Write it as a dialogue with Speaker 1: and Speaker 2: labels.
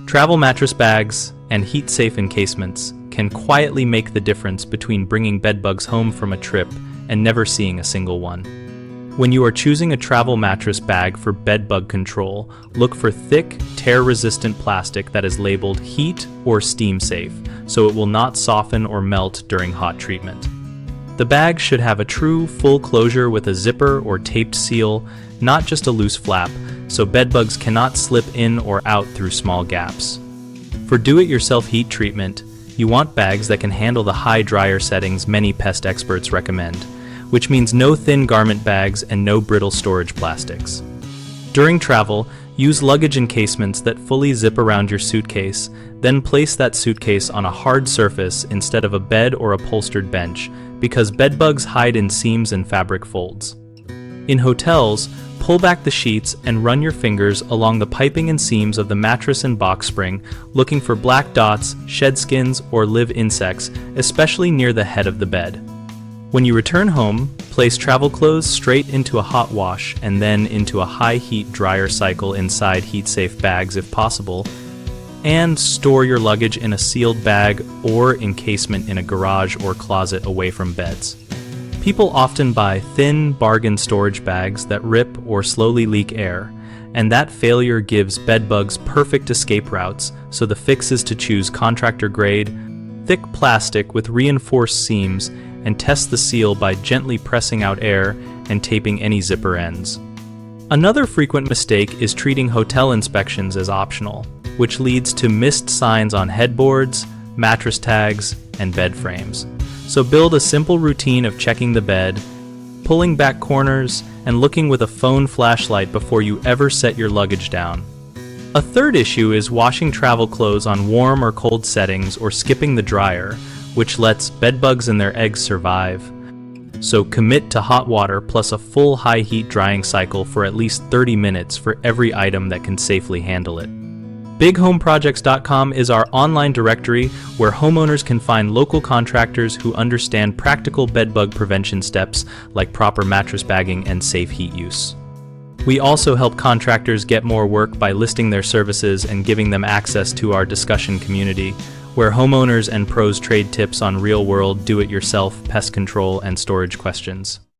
Speaker 1: Travel mattress bags and heat-safe encasements can quietly make the difference between bringing bedbugs home from a trip and never seeing a single one. When you are choosing a travel mattress bag for bedbug control, look for thick, tear-resistant plastic that is labeled heat or steam safe, so it will not soften or melt during hot treatment. The bag should have a true, full closure with a zipper or taped seal, not just a loose flap, so bedbugs cannot slip in or out through small gaps. For do-it-yourself heat treatment, you want bags that can handle the high dryer settings many pest experts recommend, which means no thin garment bags and no brittle storage plastics. During travel, use luggage encasements that fully zip around your suitcase, then place that suitcase on a hard surface instead of a bed or upholstered bench, because bedbugs hide in seams and fabric folds. In hotels, pull back the sheets and run your fingers along the piping and seams of the mattress and box spring, looking for black dots, shed skins, or live insects, especially near the head of the bed. When you return home, place travel clothes straight into a hot wash and then into a high-heat dryer cycle inside heat-safe bags if possible, and store your luggage in a sealed bag or encasement in a garage or closet away from beds. People often buy thin, bargain storage bags that rip or slowly leak air, and that failure gives bedbugs perfect escape routes, so the fix is to choose contractor-grade, thick plastic with reinforced seams and test the seal by gently pressing out air and taping any zipper ends. Another frequent mistake is treating hotel inspections as optional, which leads to missed signs on headboards, mattress tags, and bed frames. So build a simple routine of checking the bed, pulling back corners, and looking with a phone flashlight before you ever set your luggage down. A third issue is washing travel clothes on warm or cold settings or skipping the dryer, which lets bedbugs and their eggs survive. So commit to hot water plus a full high heat drying cycle for at least 30 minutes for every item that can safely handle it. BigHomeProjects.com is our online directory where homeowners can find local contractors who understand practical bedbug prevention steps like proper mattress bagging and safe heat use. We also help contractors get more work by listing their services and giving them access to our discussion community, where homeowners and pros trade tips on real-world do-it-yourself pest control and storage questions.